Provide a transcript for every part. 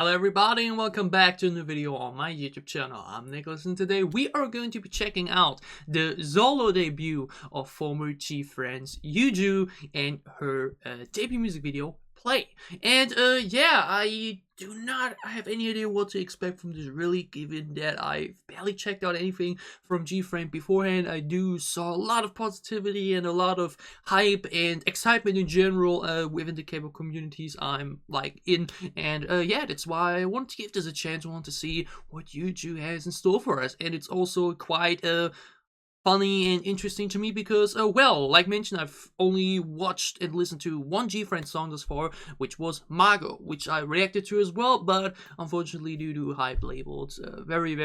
Hello everybody and welcome back to a new video on my YouTube channel. I'm Nicholas and today we are going to be checking out the solo debut of former GFriend's Yuju and her debut music video, Play. And yeah, I do not have any idea what to expect from this really, given that I've barely checked out anything from GFriend beforehand. I do saw a lot of positivity and a lot of hype and excitement in general within the K-pop communities I'm like in, and yeah, that's why I want to give this a chance. I want to see what Yuju has in store for us, and it's also quite funny and interesting to me because, well, like mentioned, I've only watched and listened to one GFriend song thus far, which was Mago, which I reacted to as well, but unfortunately due to hype labels, very,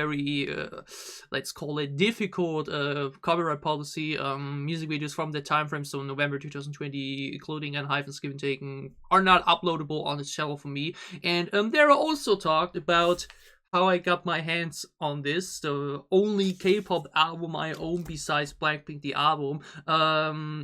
let's call it difficult copyright policy, music videos from that time frame, so November 2020, including and hyphens given taken, are not uploadable on this channel for me. And there are also talked about how I got my hands on this, the only K-pop album I own besides Blackpink the album.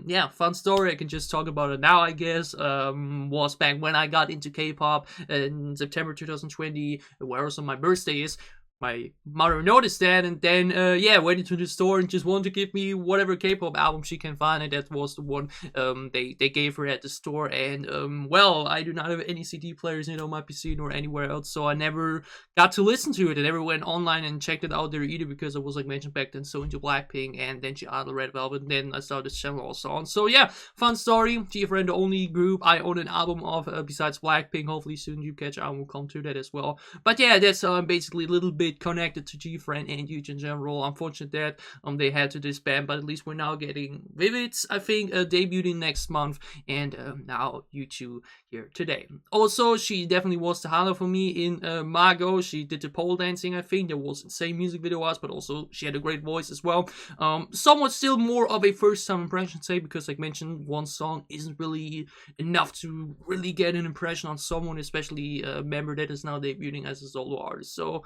Yeah, fun story, I can just talk about it now, I guess. Was back when I got into K-pop in September 2020, where also my birthday is. My mother noticed that, and then, yeah, went into the store and just wanted to give me whatever K-pop album she can find, and that was the one they gave her at the store. And, well, I do not have any CD players on my PC nor anywhere else, so I never got to listen to it. I never went online and checked it out there either, because I was, like mentioned back then, so into Blackpink, and then she added Red Velvet, and then I started this channel also on. So, yeah, fun story. GFriend, the only group I own an album of besides Blackpink. Hopefully soon you catch on, will come to that as well. But, yeah, that's basically a little bit connected to GFriend and Yuju in general. Unfortunate that they had to disband, but at least we're now getting Vivids, I think, debuting next month, and now Yuju here today. Also, she definitely was the highlight for me in Mago. She did the pole dancing, I think. There was insane music video wise, but also she had a great voice as well. Somewhat still more of a first time impression, say, because like mentioned, one song isn't really enough to really get an impression on someone, especially a member that is now debuting as a solo artist. So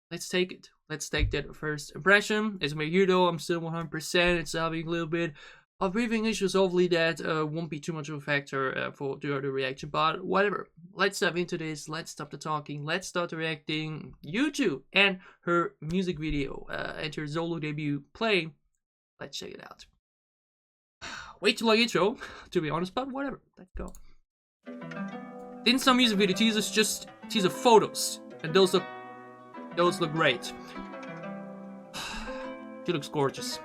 let's take it. Let's take that first impression. As my Yudo, I'm still 100%. It's having a little bit of breathing issues. Hopefully that won't be too much of a factor for the other reaction, but whatever. Let's dive into this. Let's stop the talking. Let's start reacting. Yuju and her music video and her solo debut, Play. Let's check it out. Way too long intro, to be honest, but whatever. Let's go. Didn't some music video teasers, just teaser photos, and those look great. She looks gorgeous.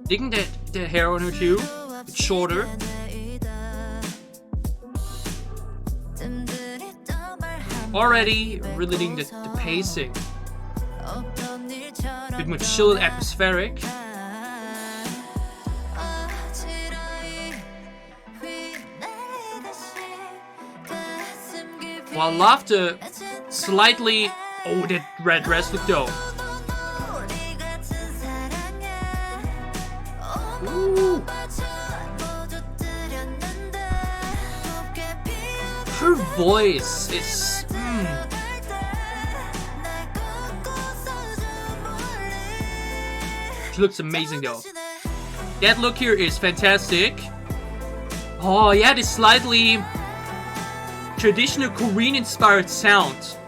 Digging that hair on her too. It's shorter. Already really digging the pacing. A bit more chill and atmospheric. Well, I love the slightly... Oh, that red dress looked dope. Ooh. Her voice is... She looks amazing though. That look here is fantastic. Oh yeah, this slightly traditional Korean inspired sound.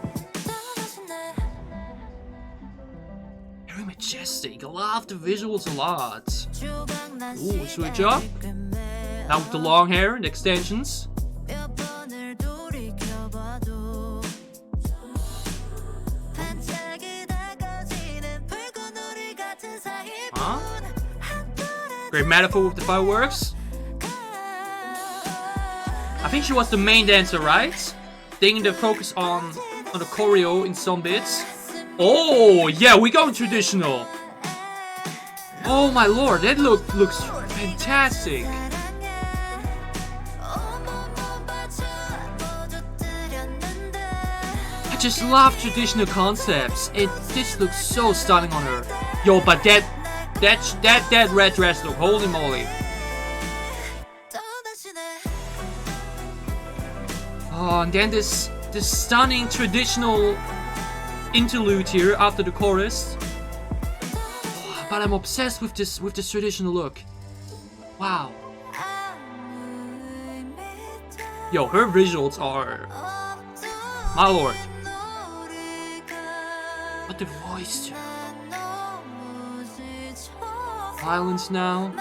Very majestic. I love the visuals a lot. Ooh, switch up. Now with the long hair and extensions. Huh? Great metaphor with the fireworks. I think she was the main dancer, right? Taking the focus on the choreo in some bits. Oh, yeah, we go traditional. Oh my lord, that looks fantastic. I just love traditional concepts. This looks so stunning on her. Yo, but that red dress look, holy moly. Oh, and then this stunning traditional interlude here after the chorus. Oh, but I'm obsessed with this traditional look. Wow. Yo, her visuals are, my lord. But the voice too. Violence now.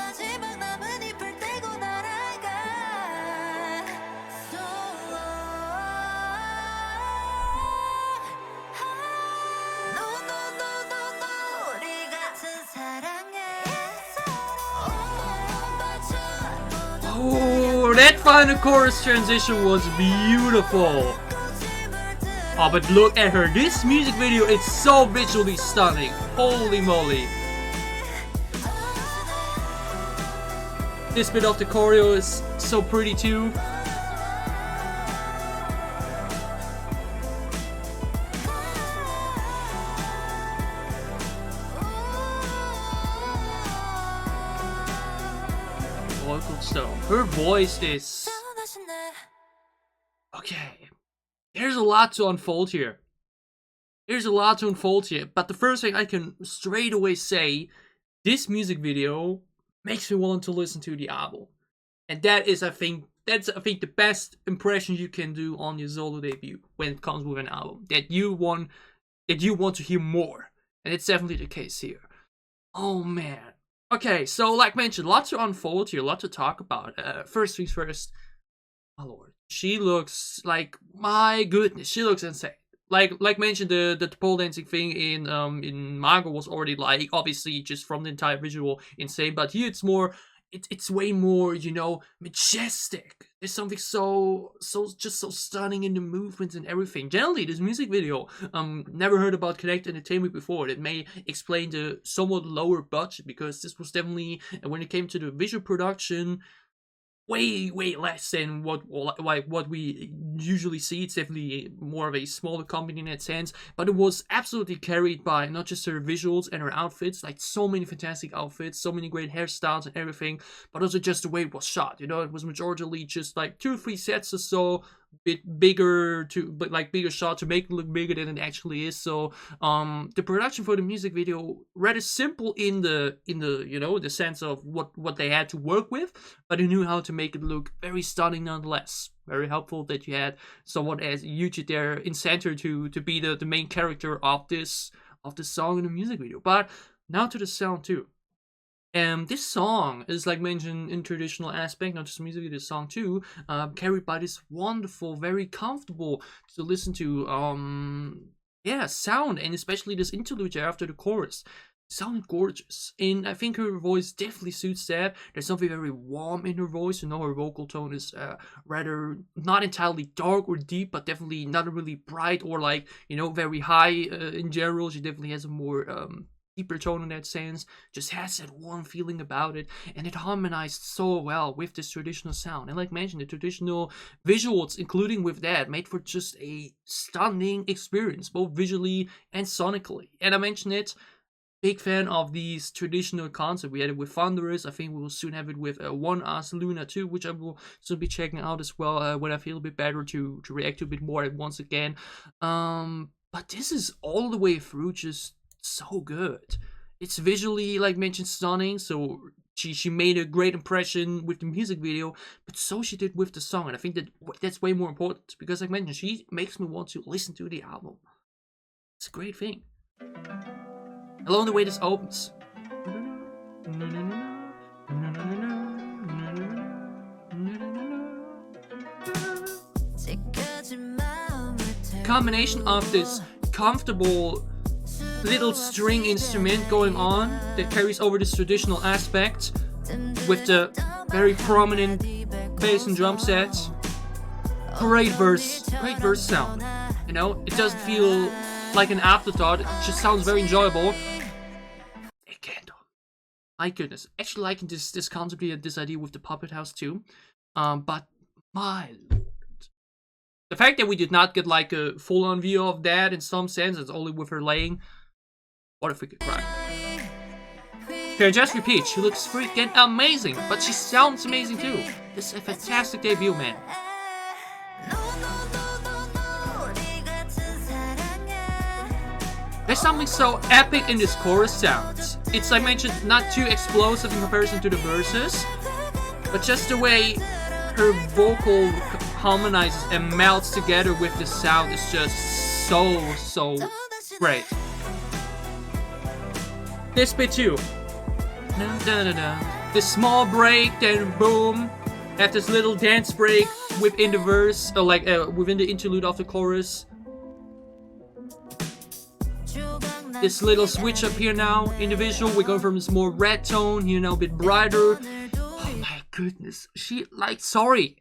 Oh, that final chorus transition was beautiful. Oh, but look at her. This music video is so visually stunning. Holy moly. This bit of the choreo is so pretty too. Vocal stone. Her voice is... Okay. There's a lot to unfold here. But the first thing I can straight away say, this music video makes me want to listen to the album. And that is, I think the best impression you can do on your solo debut when it comes with an album. That you want to hear more. And it's definitely the case here. Oh man. Okay, so like mentioned, lots to unfold here, lots to talk about. First things first, my lord. She looks like, my goodness, she looks insane. Like mentioned, the pole dancing thing in manga was already like, obviously just from the entire visual, insane. But here it's way more, you know, majestic. There's something so stunning in the movements and everything. Generally, this music video, never heard about Connect Entertainment before. That may explain the somewhat lower budget, because this was definitely, when it came to the visual production, way less than what we usually see. It's definitely more of a smaller company in that sense, but it was absolutely carried by not just her visuals and her outfits, like so many fantastic outfits, so many great hairstyles and everything, but also just the way it was shot. You know, it was majorly just like 2 or 3 sets or so, bit bigger bigger shot to make it look bigger than it actually is. So the production for the music video rather simple in the you know, the sense of what they had to work with, but they knew how to make it look very stunning nonetheless. Very helpful that you had someone as Yuju there in center to be the main character of this song in the music video. But now to the sound too. This song is, like mentioned, in traditional aspect, not just music, this song too, carried by this wonderful, very comfortable to listen to, sound, and especially this interlude after the chorus. Sounded gorgeous, and I think her voice definitely suits that. There's something very warm in her voice. You know, her vocal tone is rather not entirely dark or deep, but definitely not really bright or like, you know, very high in general. She definitely has a more deeper tone in that sense, just has that warm feeling about it, and it harmonized so well with this traditional sound. And like mentioned, the traditional visuals, including with that, made for just a stunning experience, both visually and sonically. And I mentioned it, big fan of these traditional concepts. We had it with Thunderous. I think we will soon have it with One Us Luna too, which I will soon be checking out as well when I feel a bit better to react to a bit more once again. But this is all the way through just so good. It's visually, like mentioned, stunning. So she made a great impression with the music video, but so she did with the song. And I think that's way more important, because like mentioned, she makes me want to listen to the album. It's a great thing. Along the way this opens. Combination of this comfortable little string instrument going on that carries over this traditional aspect with the very prominent bass and drum sets. Great verse sound. You know, it doesn't feel like an afterthought. It just sounds very enjoyable. Again, my goodness, actually liking this concept here, this idea with the puppet house too. But my lord, the fact that we did not get like a full-on view of that in some sense, it's only with her laying. What if we could cry? Here, just repeat, she looks freaking amazing, but she sounds amazing too. This is a fantastic debut, man. There's something so epic in this chorus sound. It's, like mentioned, not too explosive in comparison to the verses, but just the way her vocal harmonizes and melts together with the sound is just so great. This bit too. This small break, then boom. Have this little dance break within the verse, within the interlude of the chorus. This little switch up here now in the visual. We're going from this more red tone here now, a bit brighter. Oh my goodness, sorry.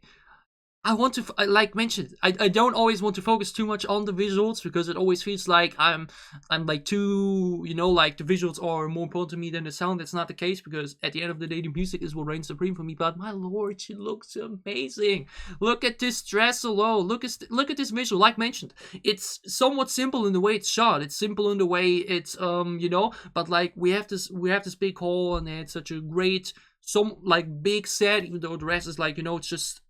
I want to, like mentioned, I don't always want to focus too much on the visuals because it always feels like I'm like too, like the visuals are more important to me than the sound. That's not the case because at the end of the day, the music is what reigns supreme for me. But my lord, she looks amazing. Look at this dress alone. Look at this visual. Like mentioned, it's somewhat simple in the way it's shot. It's simple in the way it's but like we have this big hall and it's such a great big set. Even though the rest is it's just.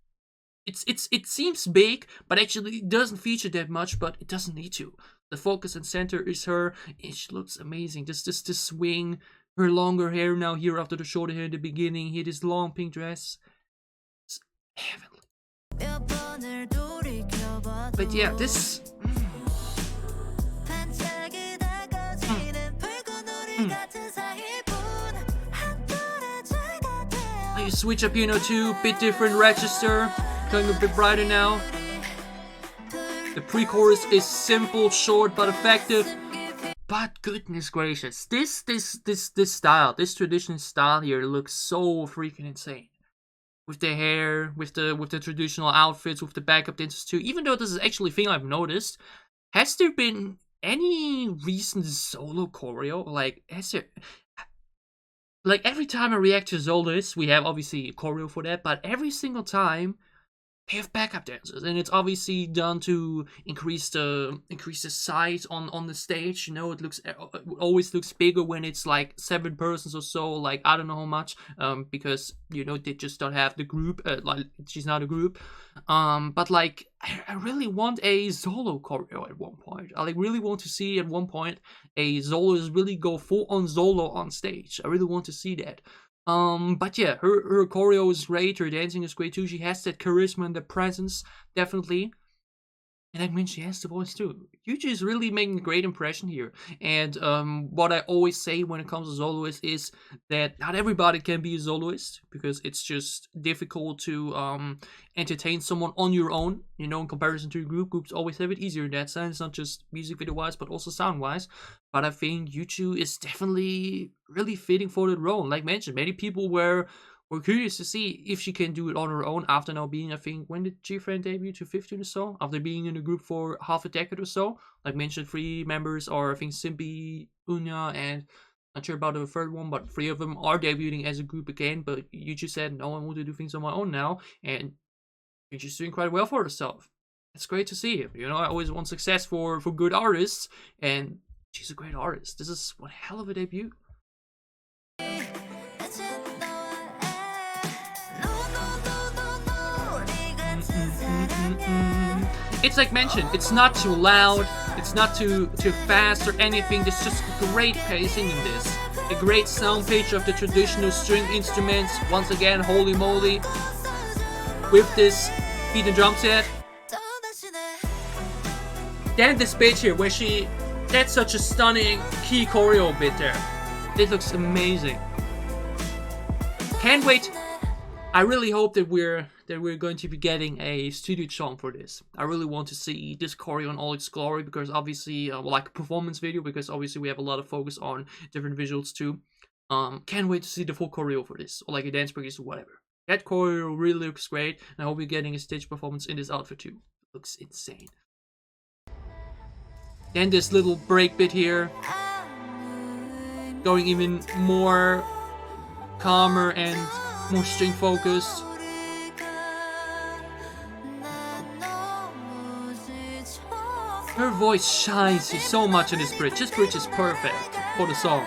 It seems big, but actually it doesn't feature that much, but it doesn't need to. The focus and center is her, and she looks amazing. Just this swing, her longer hair now here after the shorter hair in the beginning, here this long pink dress. It's heavenly. But yeah, this... You switch up, too, bit different register. Going a bit brighter now. The pre-chorus is simple, short, but effective. But goodness gracious, this style, this traditional style here looks so freaking insane. With the hair, with the traditional outfits, with the backup dancers too. Even though this is actually a thing I've noticed, has there been any recent solo choreo? Every time I react to soloists, we have obviously a choreo for that, but every single time they have backup dancers, and it's obviously done to increase the size on the stage. It always looks bigger when it's like 7 persons or so. Like I don't know how much, because they just don't have the group. She's not a group. But like I really want a solo choreo at one point. I really want to see at one point a soloist really go full on solo on stage. I really want to see that. But yeah, her choreo is great, her dancing is great too, she has that charisma and the presence, definitely. And I mean, she has the voice too. Yuju is really making a great impression here. And what I always say when it comes to soloists is that not everybody can be a soloist, because it's just difficult to entertain someone on your own, in comparison to a group. Groups always have it easier in that sense, not just music video wise, but also sound wise. But I think Yuju is definitely really fitting for that role. Like mentioned, many people were curious to see if she can do it on her own after now being, I think, when did GFriend debut? 2015 or so? After being in a group for half a decade or so. Like mentioned, 3 members are, I think, Simpi, Unya, and not sure about the third one, but 3 of them are debuting as a group again. But Yuju said, no, I want to do things on my own now. And Yuju's doing quite well for herself. It's great to see. I always want success for good artists, and she's a great artist. This is one hell of a debut. It's like mentioned, it's not too loud, it's not too fast or anything. There's just great pacing in this. A great sound pitch of the traditional string instruments. Once again, holy moly. With this beat and drum set. Then this bit here where that's such a stunning key choreo bit there. This looks amazing. Can't wait. I really hope that we're going to be getting a studio song for this. I really want to see this choreo in all its glory, because obviously, like a performance video, because obviously we have a lot of focus on different visuals too. Can't wait to see the full choreo for this, or like a dance break or whatever. That choreo really looks great, and I hope we're getting a stage performance in this outfit too. It looks insane. Then this little break bit here, going even more calmer and more string focused. Her voice shines so much in this bridge. This bridge is perfect for the song.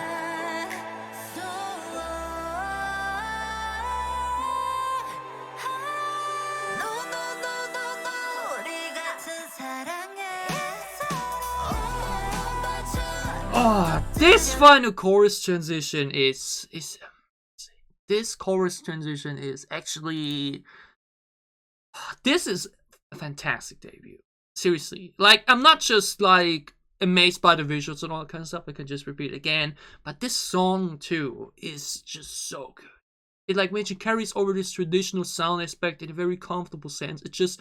Oh, this final chorus transition is this chorus transition is actually, this is a fantastic debut. Seriously, like I'm not just like amazed by the visuals and all that kind of stuff. I can just repeat again, but this song too is just so good. It like when she carries over this traditional sound aspect in a very comfortable sense. It's just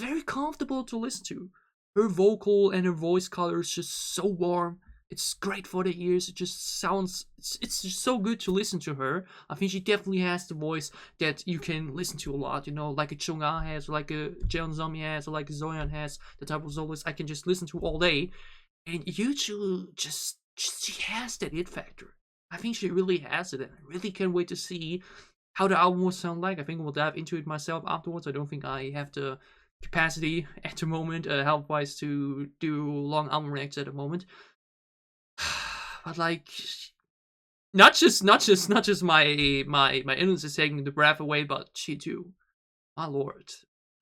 very comfortable to listen to. Her vocal and her voice color is just so warm. It's great for the ears. It just sounds. It's just so good to listen to her. I think she definitely has the voice that you can listen to a lot. You know, like a Chung'a has, or like a Jeon Zomi has, or like a Zoyeon has. The type of soloist I can just listen to all day. And Yuju just she has that it factor. I think she really has it, and I really can't wait to see how the album will sound like. I think we'll dive into it myself afterwards. I don't think I have the capacity at the moment, health-wise, to do long album reacts at the moment. But like, not just my illness is taking the breath away, but she too. My lord,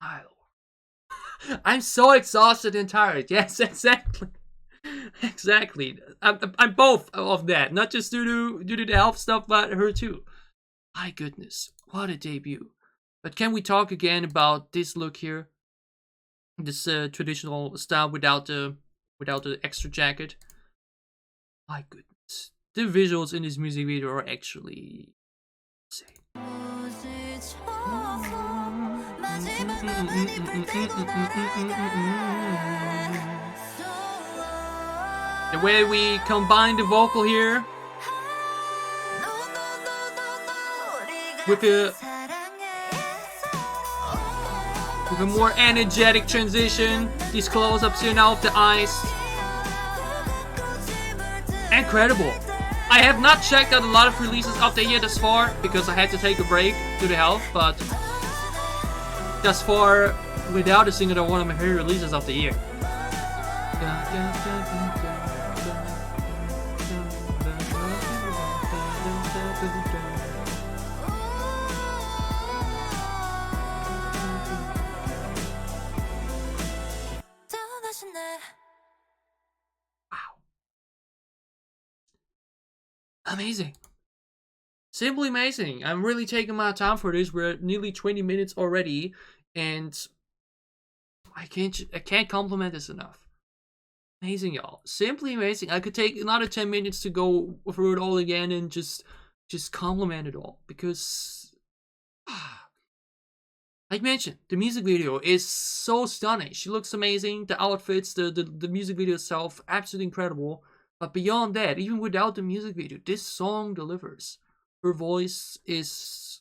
my lord. I'm so exhausted and tired. Yes, exactly. Exactly. I'm both of that. Not just due to the health stuff, but her too. My goodness, what a debut. But can we talk again about this look here? This traditional style without the extra jacket. My goodness, the visuals in this music video are actually insane. The way we combine the vocal here with a more energetic transition, these close-ups here now of the eyes. Incredible. I have not checked out a lot of releases of the year thus far because I had to take a break due to health, but thus far, without a single one of my favorite releases of the year. Amazing. Simply amazing. I'm really taking my time for this. We're at nearly 20 minutes already, and I can't compliment this enough. Amazing, y'all. Simply amazing. I could take another 10 minutes to go through it all again and just compliment it all, because like mentioned, the music video is so stunning. She looks amazing. The outfits, the music video itself, absolutely incredible. But beyond that, even without the music video, this song delivers. Her voice is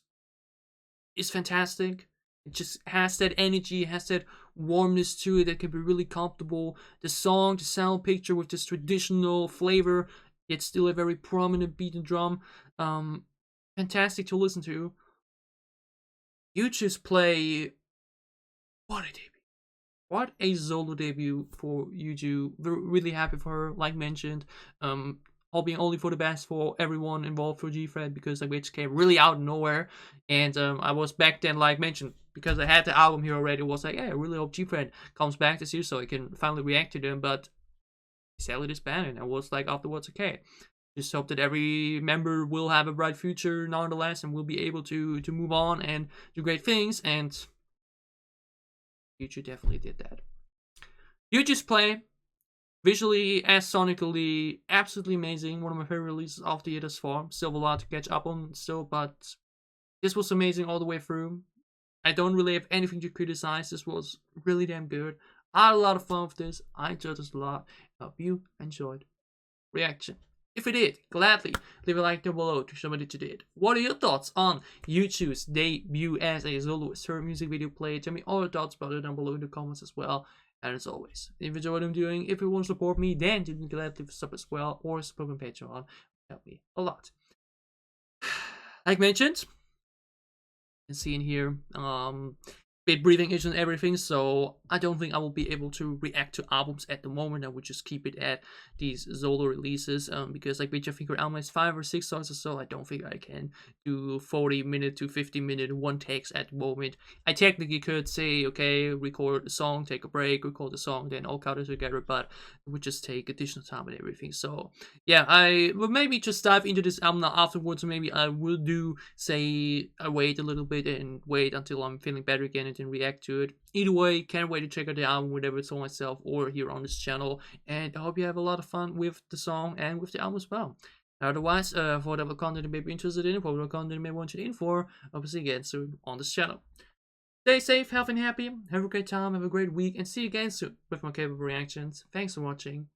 fantastic. It just has that energy, has that warmness to it that can be really comfortable. The song, the sound picture with this traditional flavor, yet still a very prominent beat and drum. Fantastic to listen to. Yuju's play, what a debut. What a solo debut for Yuju. We're really happy for her, like mentioned. Hoping only for the best for everyone involved for GFriend, because like which came really out of nowhere. And I was back then, like mentioned, because I had the album here already, was like, yeah, I really hope GFriend comes back this year so I can finally react to them. But sadly disbanded, and I was like afterwards, okay. Just hope that every member will have a bright future nonetheless, and will be able to move on and do great things. And Yuju definitely did that. Yuju's play, visually as sonically, absolutely amazing. One of my favorite releases of the year thus far. Still a lot to catch up on still, but this was amazing all the way through. I don't really have anything to criticize. This was really damn good. I had a lot of fun with this. I enjoyed this a lot. I hope you enjoyed reaction. If you did, gladly leave a like down below to show me that you did. What are your thoughts on Yuju's debut as a soloist? Her music video play. Tell me all your thoughts about it down below in the comments as well. And as always, if you enjoy what I'm doing, if you want to support me, then you can gladly leave a sub as well, or support my Patreon. Help me a lot. Like mentioned, you can see in here, bit breathing issues and everything, so I don't think I will be able to react to albums at the moment. I would just keep it at these solo releases, because like which I think her album is 5 or 6 songs or so. I don't think I can do 40-minute to 50-minute one takes at the moment. I technically could say, okay, record a song, take a break, record the song, then all cut it together, but it would just take additional time and everything. So yeah, I will maybe just dive into this album now afterwards, or maybe I will do say I wait a little bit and wait until I'm feeling better again and comment and react to it. Either way, can't wait to check out the album, whether it's on myself or here on this channel. And I hope you have a lot of fun with the song and with the album as well. Otherwise, for whatever content you may be interested in, for whatever content you may want you in for, I'll see you again soon on this channel. Stay safe, healthy, and happy. Have a great time, have a great week, and see you again soon with more capable reactions. Thanks for watching.